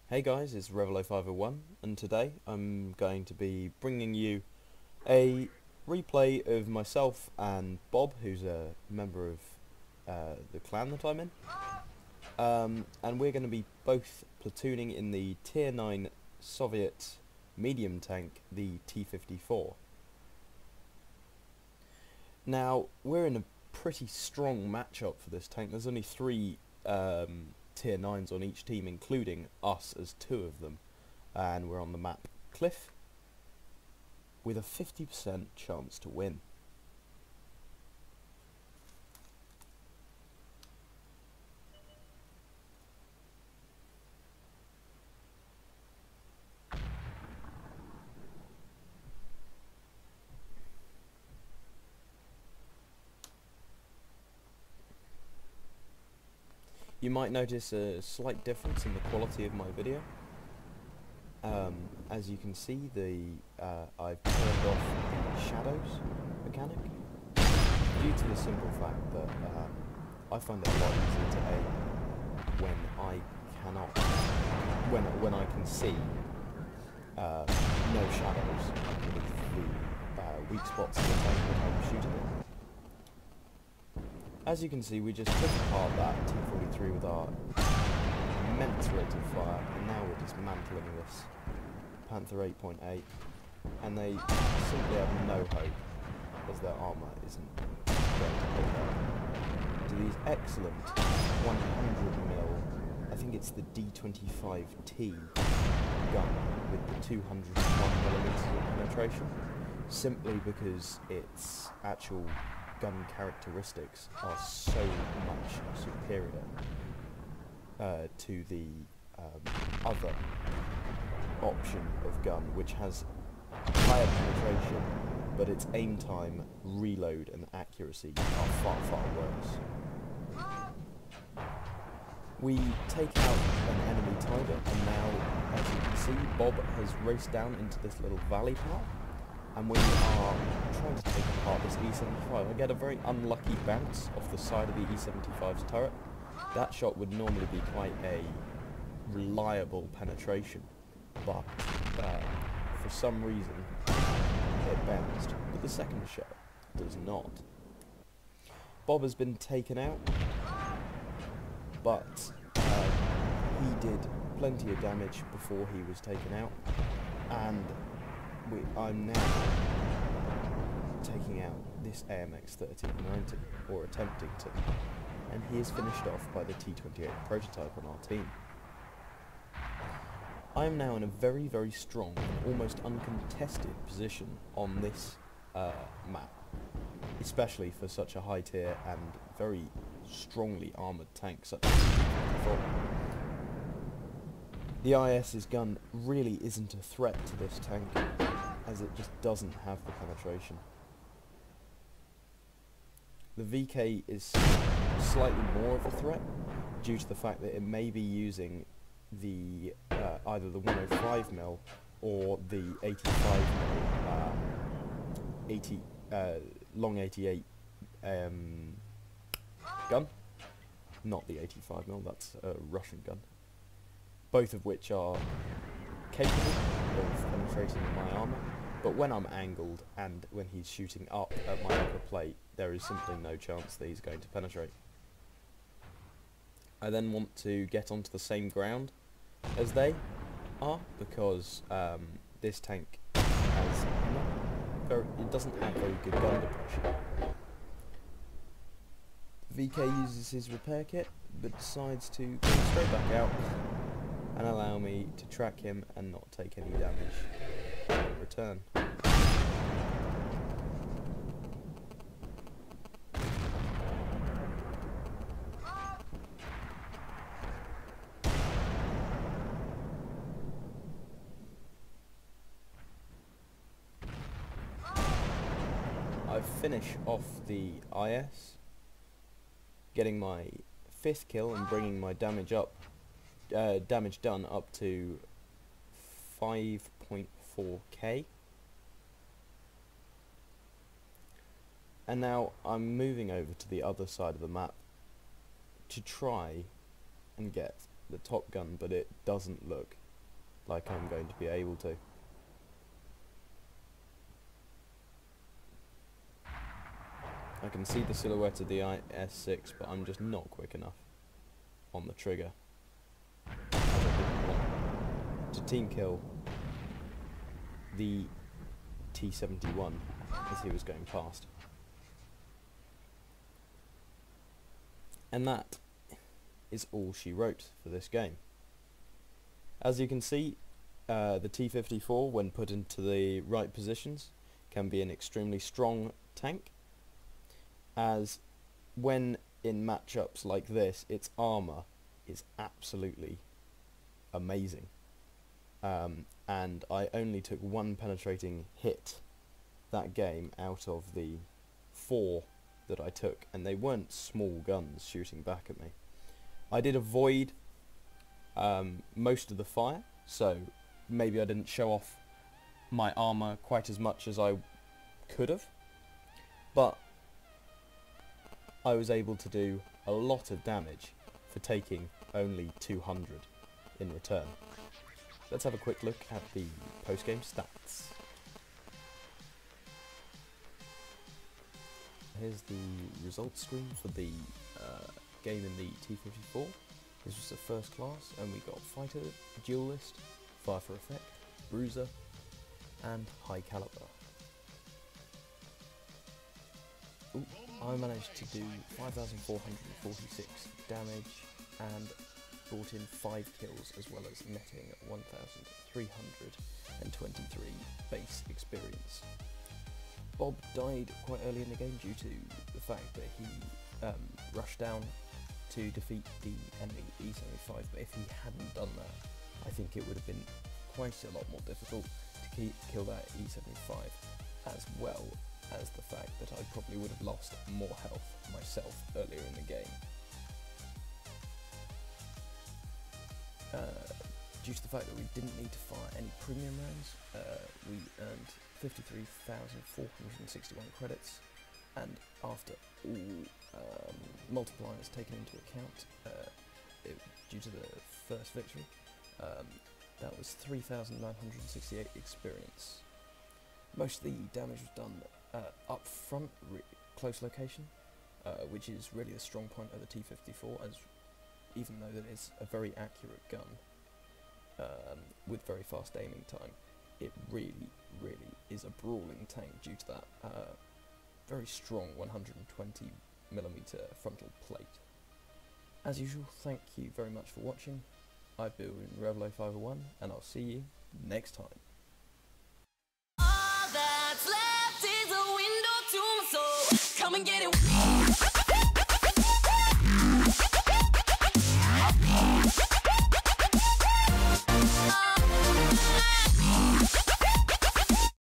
Hey guys, it's Revelo501 and today I'm going to be bringing you a replay of myself and Bob, who's a member of the clan that I'm in. And we're going to be both platooning in the Tier 9 Soviet medium tank, the T-54. Now, we're in a pretty strong matchup for this tank. There's only three Tier 9s on each team, including us as two of them, and we're on the map Cliff with a 50% chance to win. You might notice a slight difference in the quality of my video. As you can see, I've turned off the shadows mechanic due to the simple fact that I find it a lot easier to aim when I cannot, when I can see no shadows underneath the weak spots of the tank that I'm shooting at. As you can see, we just took apart that T-43 with our immense rate of fire, and now we're dismantling this Panther 8.8, and they simply have no hope, as their armour isn't going to hold up to these excellent 100mm, I think it's the D-25T gun with the 201mm of penetration, simply because its actual gun characteristics are so much superior to the other option of gun, which has higher penetration, but its aim time, reload and accuracy are far, far worse. We take out an enemy tiger, and now, as you can see, Bob has raced down into this little valley path, and we are trying to take apart this E-75. I get a very unlucky bounce off the side of the E-75's turret. That shot would normally be quite a reliable penetration, but for some reason it bounced, but the second shot does not. Bob has been taken out, but he did plenty of damage before he was taken out, and I'm now taking out this AMX 1390, or attempting to, and he is finished off by the T-28 prototype on our team. I am now in a very, very strong and almost uncontested position on this map, especially for such a high tier and very strongly armoured tank such as the T-54. The IS's gun really isn't a threat to this tank, as it just doesn't have the penetration. The VK is slightly more of a threat due to the fact that it may be using the either the 105mm or the 85mm long 88 gun, not the 85mm, that's a Russian gun, both of which are capable of penetrating my armour, but when I'm angled and when he's shooting up at my upper plate, there is simply no chance that he's going to penetrate. I then want to get onto the same ground as they are, because this tank has it doesn't have very good gun depression. VK uses his repair kit, but decides to go straight back out and allow me to track him and not take any damage in return. I finish off the IS, getting my 5th kill and bringing my damage done up to 5.4k. And now I'm moving over to the other side of the map to try and get the top gun, but it doesn't look like I'm going to be able to. I can see the silhouette of the IS-6, but I'm just not quick enough on the trigger. I didn't want to team kill the T-54 as he was going past. And that is all she wrote for this game. As you can see, the T-54, when put into the right positions, can be an extremely strong tank, as when in matchups like this, its armour is absolutely amazing. And I only took one penetrating hit that game out of the 4 that I took, and they weren't small guns shooting back at me. I did avoid most of the fire, so maybe I didn't show off my armour quite as much as I could have, but I was able to do a lot of damage for taking only 200 in return. Let's have a quick look at the post-game stats. Here's the results screen for the game in the T-54. This was the first class, and we got Fighter, Duelist, Fire for Effect, Bruiser, and High Caliber. Ooh, I managed to do 5,446 damage and brought in 5 kills, as well as netting 1,323 base experience. Bob died quite early in the game due to the fact that he rushed down to defeat the enemy E-75, but if he hadn't done that, I think it would have been quite a lot more difficult to kill that E-75, as well as the fact that I probably would have lost more health myself earlier in the game. Due to the fact that we didn't need to fire any premium rounds, we earned 53,461 credits, and after all multipliers taken into account, due to the first victory, that was 3,968 experience. Most of the damage was done up front, close location, which is really a strong point of the T-54, as even though that is a very accurate gun with very fast aiming time, it really is a brawling tank due to that very strong 120mm frontal plate. As usual, thank you very much for watching. I've been Revelo 501, and I'll see you next time. All that's left is a window to my soul. Come and get it.